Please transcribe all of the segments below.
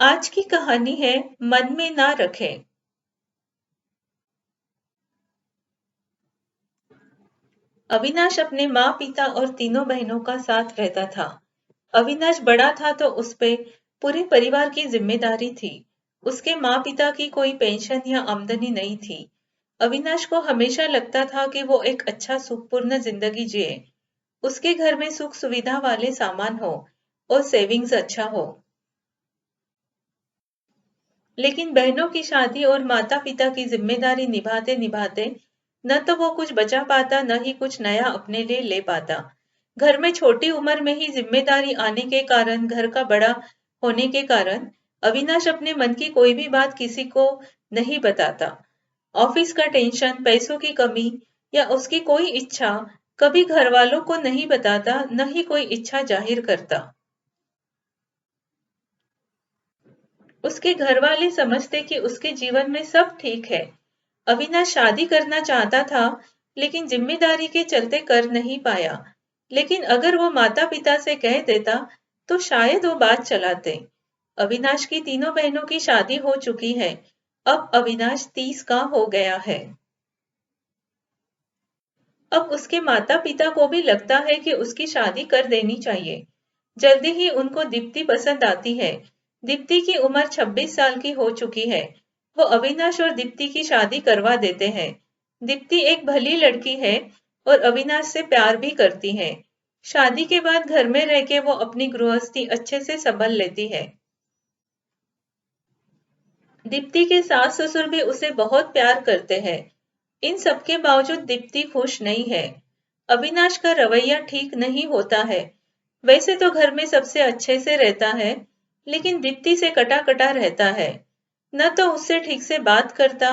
आज की कहानी है मन में ना रखें। अविनाश अपने माँ पिता और तीनों बहनों का साथ रहता था। अविनाश बड़ा था तो उस पे पूरे परिवार की जिम्मेदारी थी। उसके माँ पिता की कोई पेंशन या आमदनी नहीं थी। अविनाश को हमेशा लगता था कि वो एक अच्छा सुखपूर्ण जिंदगी जिए। उसके घर में सुख सुविधा वाले सामान हो और सेविंग्स अच्छा हो। लेकिन बहनों की शादी और माता पिता की जिम्मेदारी निभाते निभाते न तो वो कुछ बचा पाता न ही कुछ नया अपने लिए ले पाता। घर में छोटी उम्र में ही जिम्मेदारी आने के कारण, घर का बड़ा होने के कारण अविनाश अपने मन की कोई भी बात किसी को नहीं बताता। ऑफिस का टेंशन, पैसों की कमी या उसकी कोई इच्छा कभी घर वालों को नहीं बताता, न ही कोई इच्छा जाहिर करता। उसके घर वाले समझते कि उसके जीवन में सब ठीक है। अविनाश शादी करना चाहता था, लेकिन जिम्मेदारी के चलते कर नहीं पाया। लेकिन अगर वो माता पिता से कह देता, तो शायद वो बात चलाते। अविनाश की तीनों बहनों की शादी हो चुकी है। अब अविनाश 30 का हो गया है। अब उसके माता पिता को भी लगता है कि उसकी शादी कर देनी चाहिए। जल्दी ही उनको दीप्ति पसंद आती है। दीप्ति की उम्र 26 साल की हो चुकी है। वो अविनाश और दीप्ति की शादी करवा देते हैं। दीप्ति एक भली लड़की है और अविनाश से प्यार भी करती है। शादी के बाद घर में रह के वो अपनी गृहस्थी अच्छे से संभाल लेती है। दीप्ति के सास ससुर भी उसे बहुत प्यार करते हैं। इन सबके बावजूद दीप्ति खुश नहीं है। अविनाश का रवैया ठीक नहीं होता है। वैसे तो घर में सबसे अच्छे से रहता है, लेकिन दीप्ति से कटा कटा रहता है। न तो उससे ठीक से बात करता,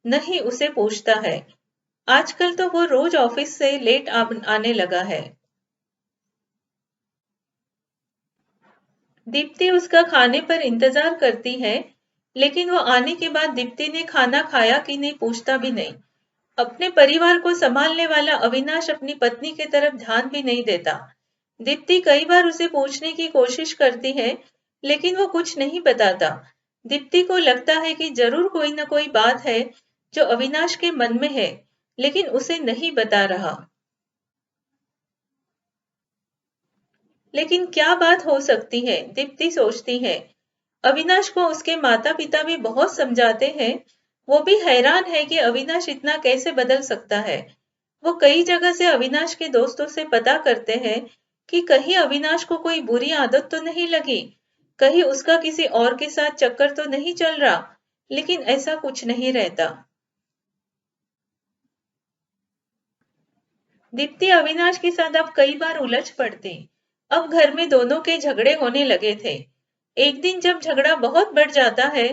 न ही उसे पूछता है। आजकल तो वो रोज ऑफिस से लेट आने लगा है। दीप्ति उसका खाने पर इंतजार करती है, लेकिन वो आने के बाद दीप्ति ने खाना खाया कि नहीं पूछता भी नहीं। अपने परिवार को संभालने वाला अविनाश अपनी पत्नी की तरफ ध्यान भी नहीं देता। दीप्ति कई बार उसे पूछने की कोशिश करती है, लेकिन वो कुछ नहीं बताता। दीप्ति को लगता है कि जरूर कोई न कोई बात है जो अविनाश के मन में है, लेकिन उसे नहीं बता रहा। लेकिन क्या बात हो सकती है, दीप्ति सोचती है। अविनाश को उसके माता पिता भी बहुत समझाते हैं। वो भी हैरान है कि अविनाश इतना कैसे बदल सकता है। वो कई जगह से अविनाश के दोस्तों से पता करते हैं कि कहीं अविनाश को कोई बुरी आदत तो नहीं लगी, कहीं उसका किसी और के साथ चक्कर तो नहीं चल रहा, लेकिन ऐसा कुछ नहीं रहता। दीप्ति अविनाश के साथ अब कई बार उलझ पड़ती। अब घर में दोनों के झगड़े होने लगे थे। एक दिन जब झगड़ा बहुत बढ़ जाता है,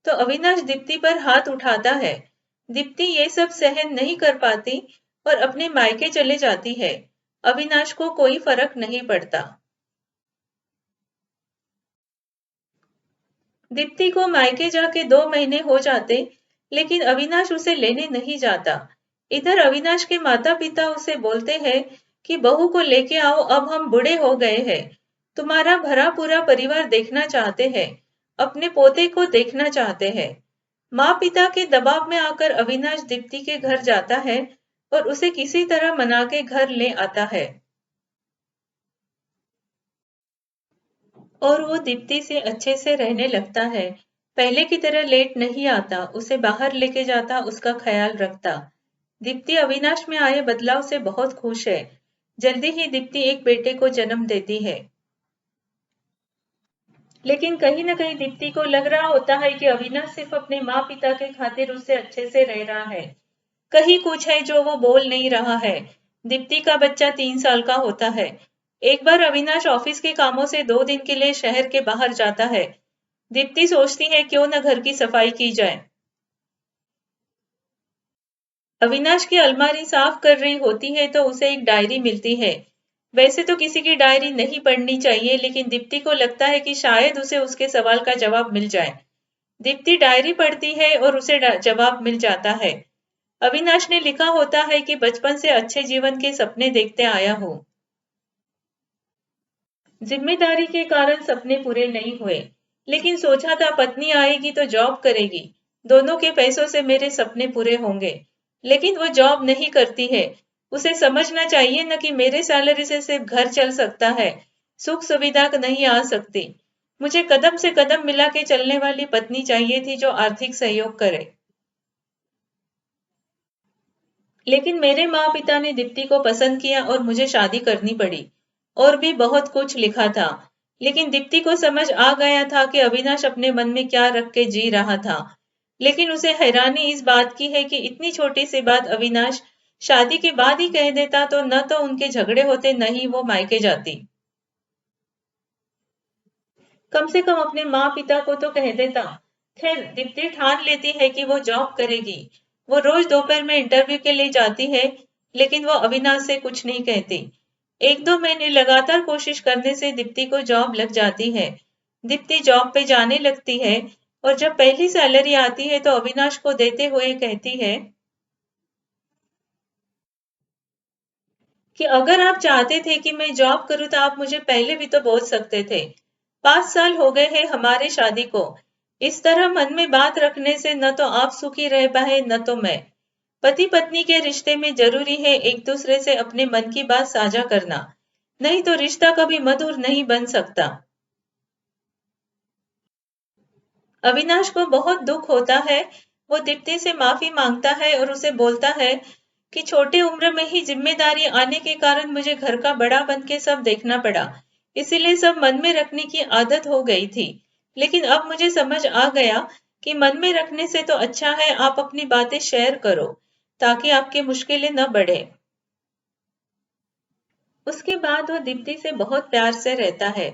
तो अविनाश दीप्ति पर हाथ उठाता है। दीप्ति ये सब सहन नहीं कर पाती और अपने मायके चले जाती है। अविनाश को कोई फर्क नहीं पड़ता। दीप्ति को मायके जाके 2 महीने हो जाते, लेकिन अविनाश उसे लेने नहीं जाता। इधर अविनाश के माता पिता उसे बोलते हैं कि बहू को लेके आओ, अब हम बूढ़े हो गए हैं, तुम्हारा भरा पूरा परिवार देखना चाहते हैं, अपने पोते को देखना चाहते हैं। माँ पिता के दबाव में आकर अविनाश दीप्ति के घर जाता है और उसे किसी तरह मना के घर ले आता है। और वो दीप्ति से अच्छे से रहने लगता है। पहले की तरह लेट नहीं आता, उसे बाहर लेके जाता, उसका ख्याल रखता। दीप्ति अविनाश में आए बदलाव से बहुत खुश है। जल्दी ही दीप्ति एक बेटे को जन्म देती है। लेकिन कहीं न कहीं दीप्ति को लग रहा होता है कि अविनाश सिर्फ अपने माँ पिता के खातिर उससे अच्छे से रह रहा है। कहीं कुछ है जो वो बोल नहीं रहा है। दीप्ति का बच्चा 3 साल का होता है। एक बार अविनाश ऑफिस के कामों से 2 दिन के लिए शहर के बाहर जाता है। दीप्ति सोचती है क्यों न घर की सफाई की जाए। अविनाश की अलमारी साफ कर रही होती है तो उसे एक डायरी मिलती है। वैसे तो किसी की डायरी नहीं पढ़नी चाहिए, लेकिन दीप्ति को लगता है कि शायद उसे उसके सवाल का जवाब मिल जाए। दीप्ति डायरी पढ़ती है और उसे जवाब मिल जाता है। अविनाश ने लिखा होता है कि बचपन से अच्छे जीवन के सपने देखते आया हूँ। जिम्मेदारी के कारण सपने पूरे नहीं हुए, लेकिन सोचा था पत्नी आएगी तो जॉब करेगी, दोनों के पैसों से मेरे सपने पूरे होंगे। लेकिन वो जॉब नहीं करती है। उसे समझना चाहिए न कि मेरे सैलरी से सिर्फ घर चल सकता है, सुख सुविधा नहीं आ सकती। मुझे कदम से कदम मिला के चलने वाली पत्नी चाहिए थी जो आर्थिक सहयोग करे। लेकिन मेरे माँ पिता ने दीप्ति को पसंद किया और मुझे शादी करनी पड़ी। और भी बहुत कुछ लिखा था। लेकिन दीप्ति को समझ आ गया था कि अविनाश अपने मन में क्या रख के जी रहा था। लेकिन उसे हैरानी इस बात की है कि इतनी छोटी सी बात अविनाश शादी के बाद ही कह देता तो न तो उनके झगड़े होते न ही वो मायके जाती। कम से कम अपने माँ पिता को तो कह देता। खैर दीप्ति ठान लेती है कि वो जॉब करेगी। वो रोज दोपहर में इंटरव्यू के लिए जाती है, लेकिन वो अविनाश से कुछ नहीं कहती। एक दो महीने लगातार कोशिश करने से दीप्ति को जॉब लग जाती है। दीप्ति जॉब पे जाने लगती है और जब पहली सैलरी आती है तो अविनाश को देते हुए कहती है कि अगर आप चाहते थे कि मैं जॉब करूं तो आप मुझे पहले भी तो बोल सकते थे। 5 साल हो गए हैं हमारे शादी को। इस तरह मन में बात रखने से न तो आप सुखी रह पाए न तो मैं। पति पत्नी के रिश्ते में जरूरी है एक दूसरे से अपने मन की बात साझा करना, नहीं तो रिश्ता कभी मधुर नहीं बन सकता। अविनाश को बहुत दुख होता है। वो दीप्ति से माफी मांगता है और उसे बोलता है कि छोटी उम्र में ही जिम्मेदारी आने के कारण मुझे घर का बड़ा बन के सब देखना पड़ा, इसीलिए सब मन में रखने की आदत हो गई थी। लेकिन अब मुझे समझ आ गया कि मन में रखने से तो अच्छा है आप अपनी बातें शेयर करो, ताकि आपकी मुश्किलें न बढ़े। उसके बाद वो दीप्ति से बहुत प्यार से रहता है।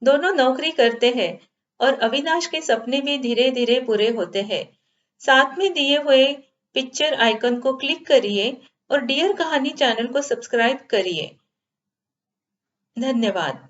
दोनों नौकरी करते हैं और अविनाश के सपने भी धीरे धीरे पूरे होते हैं। साथ में दिए हुए पिक्चर आइकन को क्लिक करिए और डियर कहानी चैनल को सब्सक्राइब करिए। धन्यवाद।